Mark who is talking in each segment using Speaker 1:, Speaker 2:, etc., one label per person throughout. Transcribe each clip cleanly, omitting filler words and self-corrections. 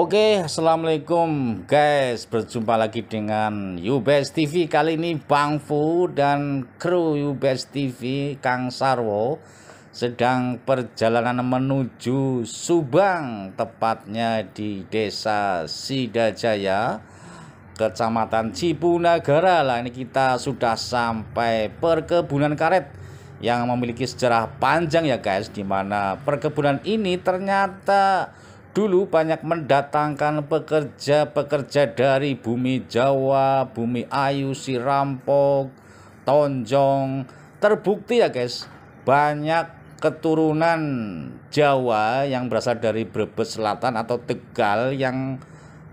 Speaker 1: Oke, assalamualaikum guys, berjumpa lagi dengan UBS TV. Kali ini Bang Fu dan kru UBS TV Kang Sarwo sedang perjalanan menuju Subang, tepatnya di Desa Sidajaya, Kecamatan Cipunagara. Lah, ini kita sudah sampai perkebunan karet yang memiliki sejarah panjang ya guys, dimana perkebunan ini ternyata dulu banyak mendatangkan pekerja-pekerja dari bumi Jawa, bumi Ayu, Sirampok, Tonjong. Terbukti ya guys, banyak keturunan Jawa yang berasal dari Brebes Selatan atau Tegal yang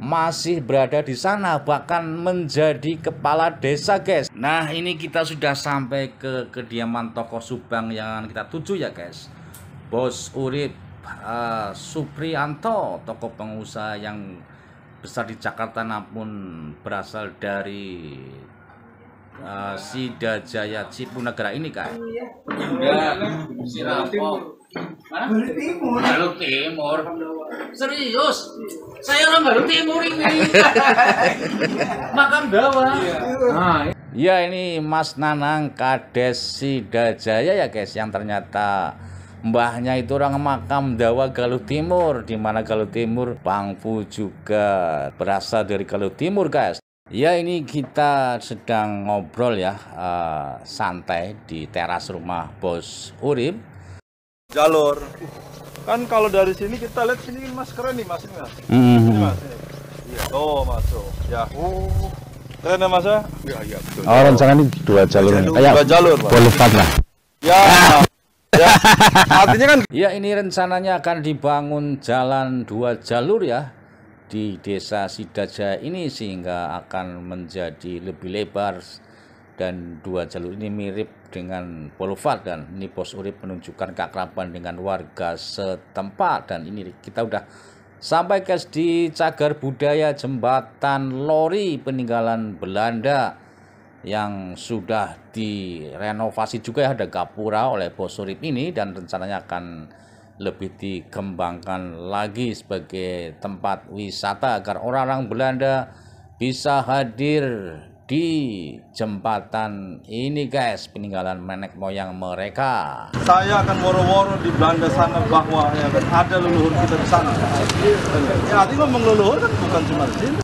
Speaker 1: masih berada di sana, bahkan menjadi kepala desa guys. Nah, ini kita sudah sampai ke kediaman tokoh Subang yang kita tuju ya guys, Bos Urip Suprianto, tokoh pengusaha yang besar di Jakarta namun berasal dari Sidajaya Cipunagara ini kan. Garut Timur. Serius? Saya orang Garut Timur ini. Makam Dawa. Ya, ini Mas Nanang Kades Sidajaya ya guys, yang ternyata mbahnya itu orang makam Dawa Garut Timur, di mana Garut Timur Bang Fu juga berasal dari Garut Timur guys. Ya, ini kita sedang ngobrol ya, santai di teras rumah Bos Urip.
Speaker 2: Jalur kan kalau dari sini kita lihat sini mas, keren nih mas, ini mas. Ini mas ini. Iya. Oh masuk ya. Oh keren ya mas ya. Iya betul.
Speaker 3: Oh, rencana ini dua jalur.
Speaker 2: Dua jalur
Speaker 3: Boulevard lah
Speaker 2: ya. Ya artinya kan
Speaker 1: ya, ini rencananya akan dibangun jalan dua jalur ya di Desa Sidajaya ini, sehingga akan menjadi lebih lebar dan dua jalur ini mirip dengan boulevard. Dan ini Bos Urip menunjukkan keakraban dengan warga setempat. Dan ini kita udah sampai guys di cagar budaya Jembatan Lori peninggalan Belanda yang sudah direnovasi juga ya, ada gapura oleh Bos Urip ini, dan rencananya akan lebih dikembangkan lagi sebagai tempat wisata agar orang-orang Belanda bisa hadir di jembatan ini guys, peninggalan nenek moyang mereka.
Speaker 2: saya akan woro-woro di Belanda sana bahwa ya kan ada leluhur kita di sana. Ya artinya ngomong leluhur kan bukan cuma di sini.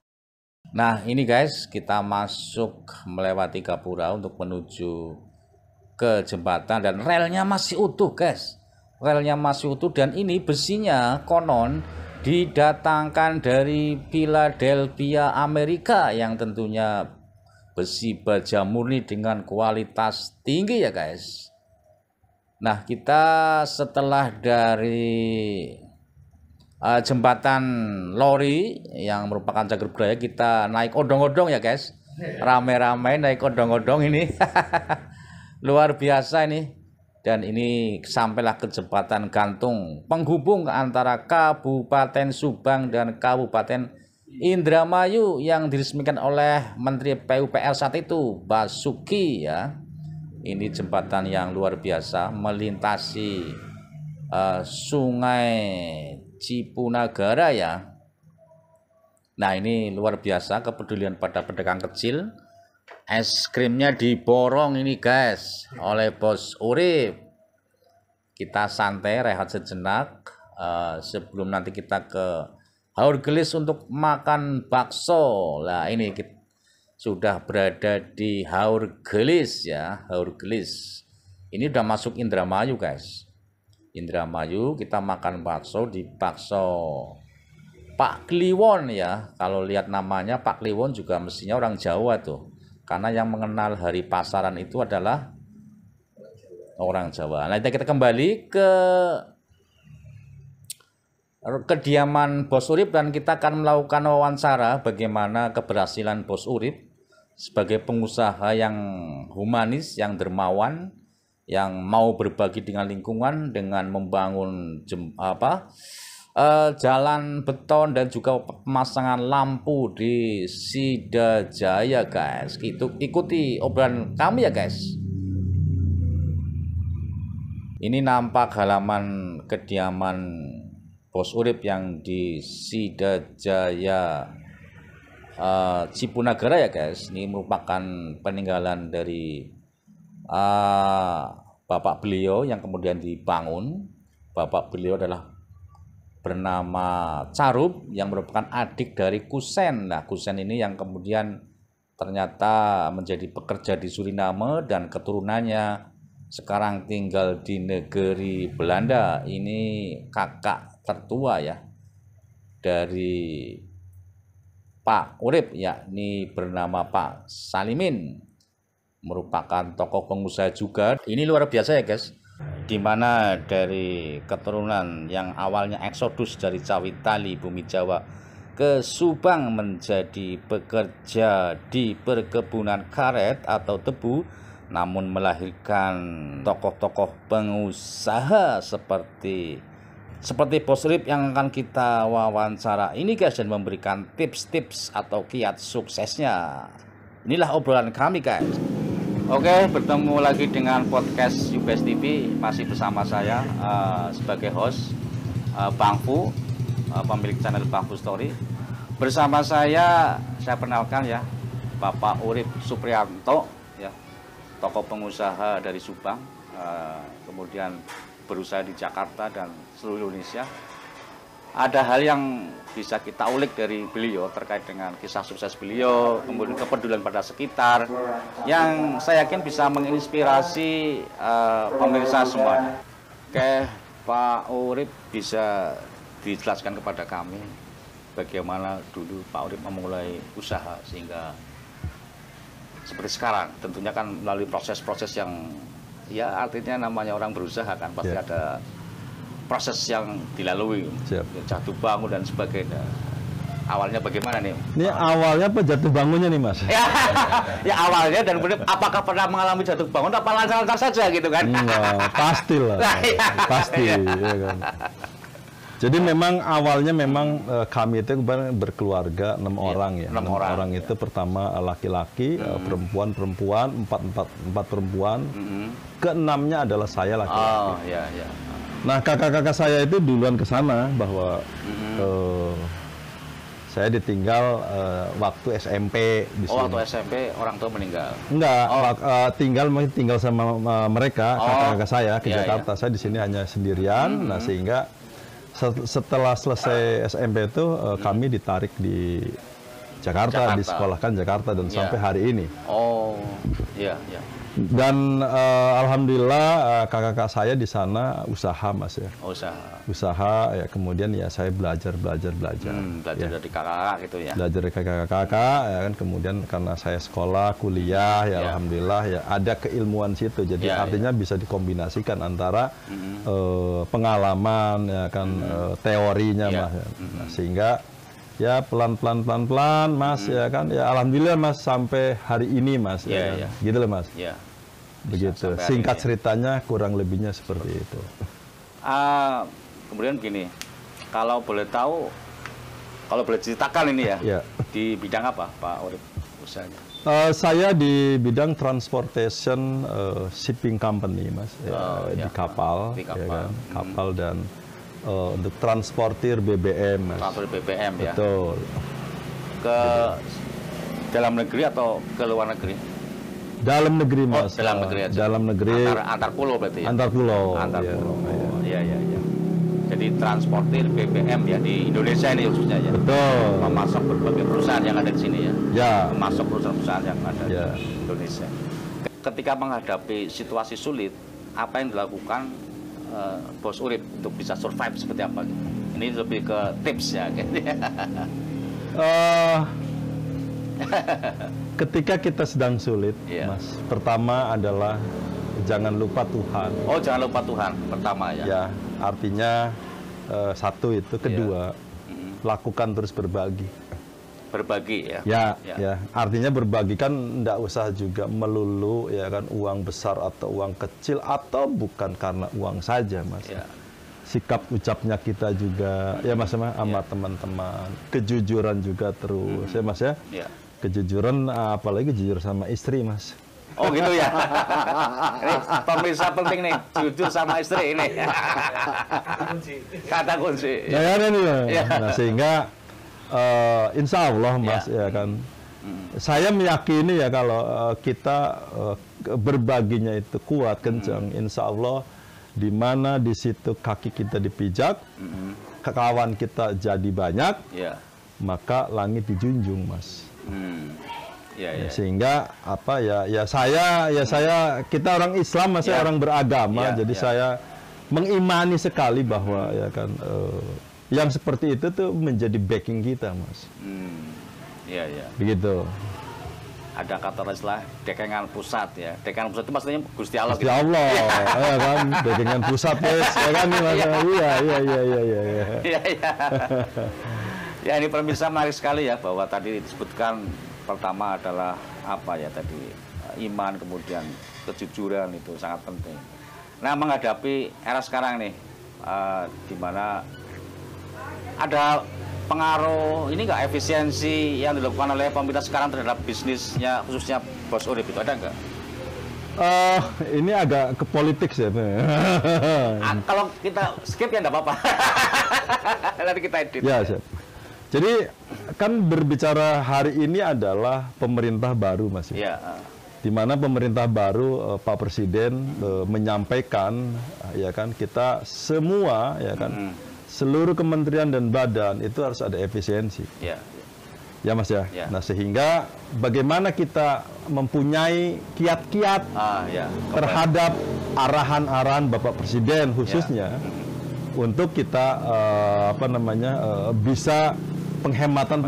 Speaker 1: Nah, ini guys, kita masuk melewati gapura untuk menuju ke jembatan, dan relnya masih utuh guys. Relnya masih utuh, dan ini besinya konon didatangkan dari Philadelphia, Amerika, yang tentunya besi baja murni dengan kualitas tinggi ya guys. Nah, kita setelah dari jembatan Lori yang merupakan cagar budaya, kita naik odong-odong ya guys. Rame-rame naik odong-odong ini. Luar biasa ini. Dan ini sampailah ke jembatan gantung penghubung antara Kabupaten Subang dan Kabupaten Indramayu yang diresmikan oleh Menteri PUPR saat itu, Basuki ya. Ini jembatan yang luar biasa melintasi Sungai Cipunagara ya. Nah, ini luar biasa kepedulian pada pedagang kecil. Es krimnya diborong ini guys oleh Bos Urip. Kita santai rehat sejenak sebelum nanti kita ke Haur Gelis untuk makan bakso. Lah, ini kita sudah berada di Haur Gelis ya, Haur Gelis. Ini udah masuk Indramayu guys. Indramayu, kita makan bakso di Bakso Pak Kliwon ya. Kalau lihat namanya Pak Kliwon juga mestinya orang Jawa tuh. Karena yang mengenal hari pasaran itu adalah orang Jawa. Nah, kita kembali ke kediaman Bos Urip, dan kita akan melakukan wawancara bagaimana keberhasilan Bos Urip sebagai pengusaha yang humanis, yang dermawan, yang mau berbagi dengan lingkungan dengan membangun jalan beton dan juga pemasangan lampu di Sidajaya guys. Ikuti obrolan kami ya guys. Ini nampak halaman kediaman Bos Urip yang di Sidajaya Cipunagara ya guys. Ini merupakan peninggalan dari bapak beliau yang kemudian dibangun. Bapak beliau adalah bernama Carup yang merupakan adik dari Kusen. Nah, Kusen ini yang kemudian ternyata menjadi pekerja di Suriname dan keturunannya sekarang tinggal di negeri Belanda. Ini kakak tertua ya dari Pak Urip, yakni bernama Pak Salimin, merupakan tokoh pengusaha juga. Ini luar biasa ya guys, dimana dari keturunan yang awalnya eksodus dari Cawitali bumi Jawa ke Subang menjadi bekerja di perkebunan karet atau tebu, namun melahirkan tokoh-tokoh pengusaha seperti Bos Urip yang akan kita wawancara ini guys, dan memberikan tips-tips atau kiat suksesnya. Inilah obrolan kami guys. Oke, bertemu lagi dengan podcast UBS TV, masih bersama saya sebagai host Bang Fu, pemilik channel Bang Fu Story. Bersama saya perkenalkan ya, Bapak Urip Suprianto ya, tokoh pengusaha dari Subang, kemudian berusaha di Jakarta dan seluruh Indonesia. Ada hal yang bisa kita ulik dari beliau terkait dengan kisah sukses beliau, kemudian kepedulian pada sekitar, yang saya yakin bisa menginspirasi pemirsa semua. Oke, Pak Urip bisa dijelaskan kepada kami bagaimana dulu Pak Urip memulai usaha sehingga seperti sekarang. Tentunya kan melalui proses-proses yang ya artinya namanya orang berusaha kan pasti ada proses yang dilalui, jatuh bangun dan sebagainya. Awalnya bagaimana nih?
Speaker 3: Ini awalnya apa jatuh bangunnya nih Mas?
Speaker 1: Ya awalnya, dan kemudian apakah pernah mengalami jatuh bangun apa lancar-lancar saja gitu kan?
Speaker 3: Enggak, pasti lah. Pasti ya kan. Jadi memang awalnya memang kami itu berkeluarga 6 orang ya. 6 orang itu pertama laki-laki, perempuan, empat perempuan. Keenamnya adalah saya laki-laki.
Speaker 1: Oh iya iya.
Speaker 3: Nah, kakak-kakak saya itu duluan ke sana bahwa saya ditinggal waktu SMP di sini.
Speaker 1: Waktu SMP orang tua meninggal.
Speaker 3: Enggak, tinggal sama mereka, kakak-kakak saya ke Jakarta. Saya di sini hanya sendirian. Nah, sehingga setelah selesai SMP itu kami ditarik di Jakarta, disekolahkan Jakarta dan sampai hari ini.
Speaker 1: Oh, iya, iya.
Speaker 3: Dan alhamdulillah kakak-kakak saya di sana usaha Mas ya. Usaha ya, kemudian ya saya belajar.
Speaker 1: Belajar
Speaker 3: ya.
Speaker 1: dari kakak gitu ya.
Speaker 3: Belajar dari kakak-kakak ya kan, kemudian karena saya sekolah, kuliah ya alhamdulillah ya ada keilmuan situ. Jadi artinya bisa dikombinasikan antara pengalaman ya kan, teorinya Mas ya. Nah, sehingga ya pelan-pelan Mas ya kan, ya alhamdulillah Mas sampai hari ini Mas ya kan? Gitu loh Mas. Begitu singkat ceritanya, kurang lebihnya seperti itu.
Speaker 1: Kemudian gini, kalau boleh tahu, kalau boleh ceritakan ini ya, di bidang apa Pak Urip usahanya?
Speaker 3: Saya di bidang transportation shipping company Mas di kapal. Ya kan? Kapal dan untuk transportir BBM Mas.
Speaker 1: Transportir BBM ya.
Speaker 3: Betul.
Speaker 1: Ke dalam negeri atau ke luar negeri?
Speaker 3: Dalam negeri Mas.
Speaker 1: Dalam negeri aja.
Speaker 3: Dalam negeri.
Speaker 1: Antar pulau berarti ya?
Speaker 3: Antar pulau.
Speaker 1: Iya. Jadi transportir BBM ya di Indonesia ini khususnya ya.
Speaker 3: Betul.
Speaker 1: Memasok berbagai perusahaan yang ada di sini ya.
Speaker 3: Ya.
Speaker 1: Memasok perusahaan-perusahaan yang ada di Indonesia. Ketika menghadapi situasi sulit, apa yang dilakukan Bos Urip untuk bisa survive seperti apa gitu? Ini lebih ke tips ya kayaknya.
Speaker 3: Ketika kita sedang sulit, Mas, pertama adalah jangan lupa Tuhan.
Speaker 1: Oh, jangan lupa Tuhan pertama ya.
Speaker 3: Ya, artinya satu itu, kedua lakukan terus berbagi.
Speaker 1: Berbagi ya.
Speaker 3: Ya. Artinya berbagi kan enggak usah juga melulu ya kan uang besar atau uang kecil, atau bukan karena uang saja, Mas. Sikap ucapnya kita juga ya Mas sama teman-teman. Kejujuran juga terus ya Mas ya. Kejujuran, apalagi jujur sama istri Mas.
Speaker 1: Oh gitu ya. Ini pemirsa penting nih, jujur sama istri ini. Kata kunci.
Speaker 3: Nah, ya, ini ya.
Speaker 1: Ya.
Speaker 3: Nah, sehingga insya Allah Mas ya kan. Saya meyakini ya kalau kita berbaginya itu kuat, kencang, insya Allah di mana di situ kaki kita dipijak, kawan kita jadi banyak, maka langit dijunjung, Mas. Sehingga apa ya saya kita orang Islam, saya orang beragama, jadi saya mengimani sekali bahwa ya kan yang seperti itu tuh menjadi backing kita, Mas. Begitu.
Speaker 1: Ada kata istilah dekengan pusat ya. Dekengan pusat itu maksudnya Gusti Allah.
Speaker 3: Gusti Allah, ya kan, dekengan pusat Mas, ya kan nih Mas. Iya.
Speaker 1: Ya ini pemirsa menarik sekali ya bahwa tadi disebutkan pertama adalah apa ya tadi iman, kemudian kejujuran itu sangat penting. Nah menghadapi era sekarang nih di mana ada pengaruh ini nggak efisiensi yang dilakukan oleh pemerintah sekarang terhadap bisnisnya khususnya Bos Urip itu ada nggak?
Speaker 3: Ini agak ke politik ya.
Speaker 1: Kalau kita skip ya nggak apa-apa. Nanti kita edit.
Speaker 3: Ya, siap. Jadi kan berbicara hari ini adalah pemerintah baru Mas.
Speaker 1: Ya.
Speaker 3: Di mana pemerintah baru Pak Presiden menyampaikan ya kan kita semua ya kan seluruh kementerian dan badan itu harus ada efisiensi. Ya Mas ya. Nah sehingga bagaimana kita mempunyai kiat-kiat terhadap arahan-arahan Bapak Presiden khususnya untuk kita bisa penghematan.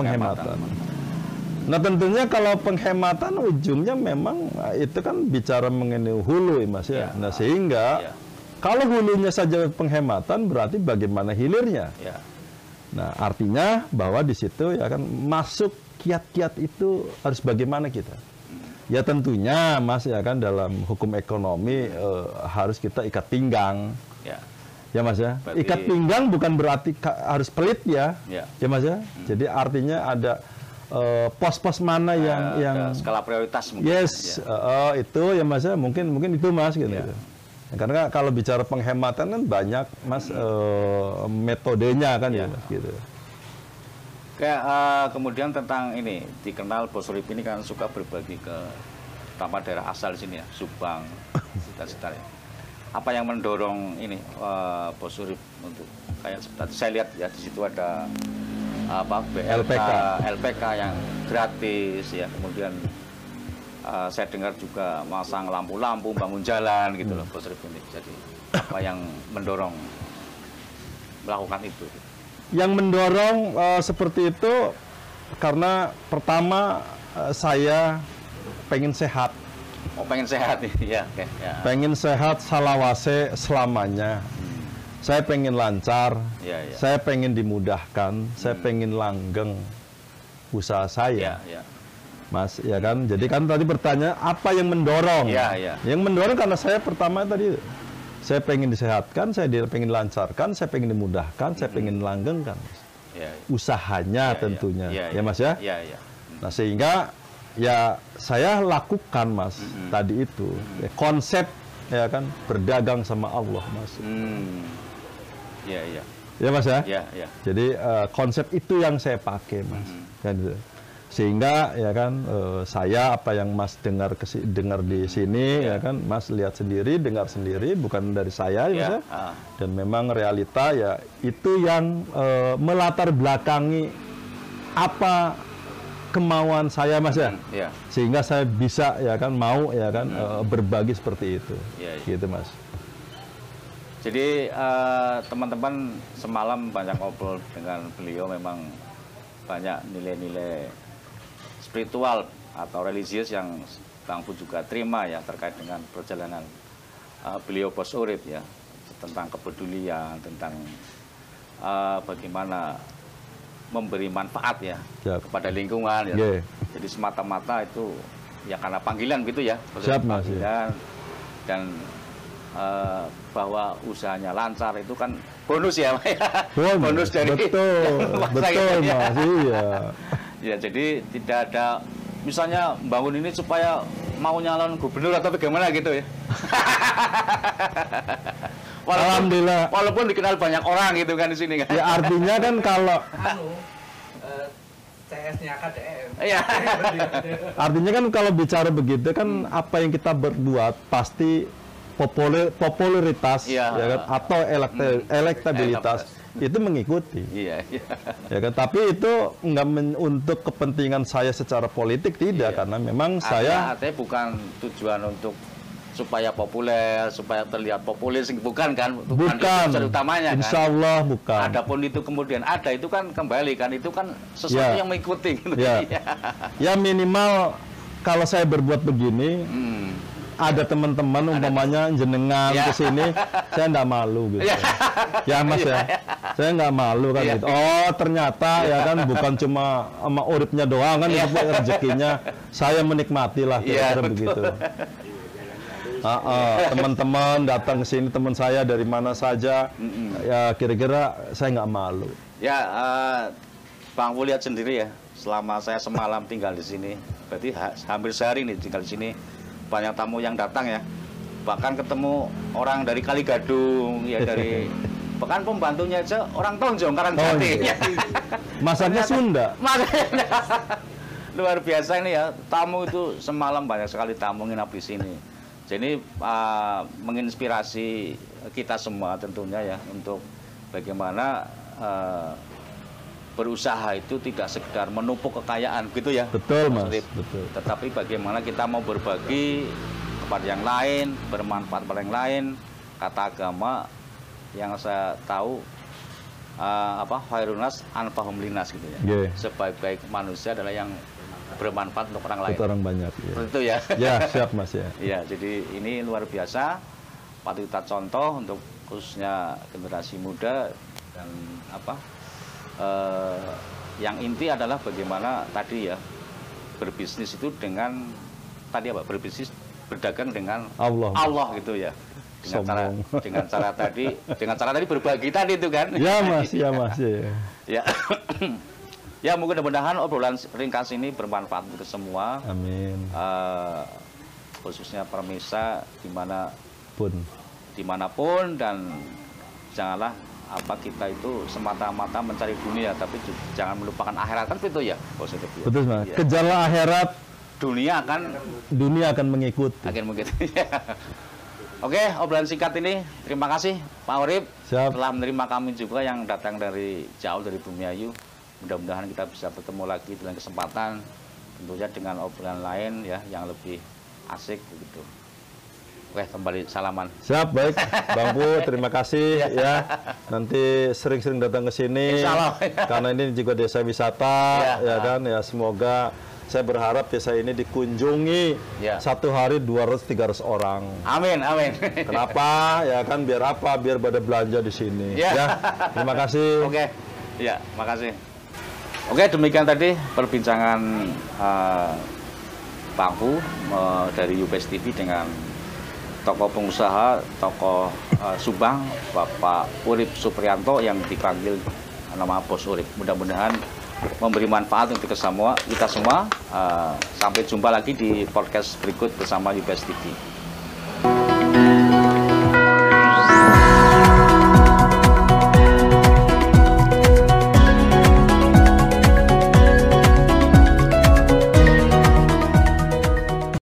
Speaker 3: Nah tentunya kalau penghematan ujungnya memang itu kan bicara mengenai hulu Mas ya. Nah sehingga kalau hulunya saja penghematan berarti bagaimana hilirnya? Nah artinya bahwa di situ ya kan masuk kiat-kiat itu harus bagaimana kita? Ya tentunya Mas ya kan dalam hukum ekonomi harus kita ikat pinggang. Ya Mas ya. Berarti ikat pinggang bukan berarti harus pelit ya. Ya Mas ya. Jadi artinya ada pos-pos mana yang
Speaker 1: skala prioritas mungkin.
Speaker 3: Itu ya Mas ya. Mungkin itu Mas gitu. Karena kalau bicara penghematan kan banyak Mas metodenya kan ya Mas gitu.
Speaker 1: Kayak kemudian tentang ini dikenal Bos Urip ini kan suka berbagi ke utama daerah asal sini ya, Subang, Cita-Cita. Apa yang mendorong ini Bos Urip untuk kayak seperti saya lihat ya di situ ada apa LPK yang gratis ya, kemudian saya dengar juga masang lampu-lampu, bangun jalan gitu loh Bos Urip ini. Jadi apa yang mendorong melakukan itu?
Speaker 3: Yang mendorong seperti itu karena pertama saya pengen sehat.
Speaker 1: Oh pengen sehat ya.
Speaker 3: Pengen sehat salawase selamanya. Saya pengen lancar. Saya pengen dimudahkan. Saya pengen langgeng usaha saya. Mas, ya kan? Jadi kan tadi bertanya apa yang mendorong? Yang mendorong karena saya pertama tadi saya pengen disehatkan, saya pengen lancarkan, saya pengen dimudahkan, saya pengen langgengkan. Usahanya tentunya. Ya Mas ya? Nah, sehingga ya saya lakukan Mas tadi itu. Konsep ya kan berdagang sama Allah, Mas. Ya Mas ya? Jadi konsep itu yang saya pakai, Mas. Kan gitu. Sehingga ya kan saya apa yang Mas dengar di sini ya kan Mas lihat sendiri, dengar sendiri, bukan dari saya ya, dan memang realita ya itu yang melatar belakangi apa kemauan saya Mas ya. Sehingga saya bisa ya kan mau ya kan berbagi seperti itu. Gitu Mas.
Speaker 1: Jadi teman-teman semalam banyak ngobrol dengan beliau, memang banyak nilai-nilai spiritual atau religius yang Bang Fu juga terima ya terkait dengan perjalanan beliau Bos Urip ya, tentang kepedulian, tentang bagaimana memberi manfaat ya kepada lingkungan ya. Jadi semata-mata itu ya karena panggilan gitu ya, panggilan dan bahwa usahanya lancar itu kan bonus ya, bonus dari
Speaker 3: betul Mas, iya.
Speaker 1: Ya, jadi tidak ada misalnya bangun ini supaya mau nyalon gubernur atau bagaimana gitu ya.
Speaker 3: Alhamdulillah.
Speaker 1: Walaupun dikenal banyak orang gitu kan di sini kan.
Speaker 3: Ya artinya kan kalau
Speaker 4: CS-nya KDM.
Speaker 1: Iya.
Speaker 3: artinya kan kalau bicara begitu kan apa yang kita berbuat pasti popularitas
Speaker 1: Iya.
Speaker 3: ya kan atau elektabilitas itu mengikuti.
Speaker 1: Iya, iya.
Speaker 3: Ya kan, tapi itu enggak untuk kepentingan saya secara politik tidak, karena memang saya
Speaker 1: artinya bukan tujuan untuk supaya populer, supaya terlihat populis, bukan kan?
Speaker 3: Bukan.
Speaker 1: Itu utamanya kan.
Speaker 3: Insya Allah bukan.
Speaker 1: Adapun itu kemudian ada, itu kan kembali kan, itu kan sesuatu yang mengikuti. Gitu.
Speaker 3: Ya. Ya minimal kalau saya berbuat begini, ada teman-teman umpamanya jenengan ke sini, saya enggak malu gitu. Ya Mas ya, saya enggak malu kan gitu. Oh ternyata ya kan bukan cuma sama uripnya doang kan, itu rezekinya. Saya menikmati lah kira-kira begitu. Teman-teman datang ke sini, teman saya dari mana saja, ya kira-kira saya nggak malu.
Speaker 1: Ya, Bang Pu lihat sendiri ya, selama saya semalam tinggal di sini, berarti hampir sehari nih tinggal di sini, banyak tamu yang datang ya, bahkan ketemu orang dari Kaligadung, ya dari bahkan pembantunya aja orang Tonjong, Karangjati.
Speaker 3: Masaknya Sunda.
Speaker 1: Luar biasa ini ya, tamu itu semalam banyak sekali tamu nginap di sini. Jadi menginspirasi kita semua tentunya ya untuk bagaimana berusaha itu tidak sekedar menumpuk kekayaan gitu ya.
Speaker 3: Betul Mas. Betul.
Speaker 1: Tetapi bagaimana kita mau berbagi kepada yang lain, bermanfaat pada yang lain. Kata agama yang saya tahu khairunas anfa'uhum linnas gitu ya. Sebaik-baik manusia adalah yang bermanfaat untuk orang lain.
Speaker 3: Untuk orang banyak. Ya.
Speaker 1: Itu ya.
Speaker 3: Ya siap Mas ya.
Speaker 1: Ya, jadi ini luar biasa, patut kita contoh untuk khususnya generasi muda dan yang inti adalah bagaimana tadi ya berbisnis itu dengan tadi berbisnis berdagang dengan Allah gitu ya. Dengan cara tadi berbagi tadi itu kan.
Speaker 3: Ya Mas, ya Mas ya.
Speaker 1: Ya. Ya mudah-mudahan obrolan ringkas ini bermanfaat untuk semua.
Speaker 3: Amin.
Speaker 1: Khususnya permisa dimanapun dan janganlah kita itu semata-mata mencari dunia, tapi jangan melupakan akhirat kan itu ya positif. Ya.
Speaker 3: Betul Mas.
Speaker 1: Ya.
Speaker 3: Kejarlah akhirat,
Speaker 1: dunia akan
Speaker 3: mengikuti.
Speaker 1: Oke, obrolan singkat ini terima kasih Pak Urip telah menerima kami juga yang datang dari jauh dari Bumiayu. Mudah-mudahan kita bisa bertemu lagi dalam kesempatan tentunya dengan obrolan lain ya yang lebih asik begitu. Oke, kembali salaman.
Speaker 3: Siap, baik. Bang Pu, terima kasih ya. Nanti sering-sering datang ke sini.
Speaker 1: Insyaallah.
Speaker 3: Karena ini juga desa wisata ya kan ya, semoga saya berharap desa ini dikunjungi satu hari 200-300 orang.
Speaker 1: Amin, amin.
Speaker 3: Kenapa? Ya kan biar apa? Biar pada belanja di sini. Ya. Terima kasih.
Speaker 1: Oke. Ya, makasih. Oke, demikian tadi perbincangan Bang Pu dari UBS TV dengan tokoh pengusaha, tokoh Subang, Bapak Urip Suprianto yang dipanggil nama Bos Urip. Mudah-mudahan memberi manfaat untuk kita semua. Sampai jumpa lagi di podcast berikut bersama UBS TV.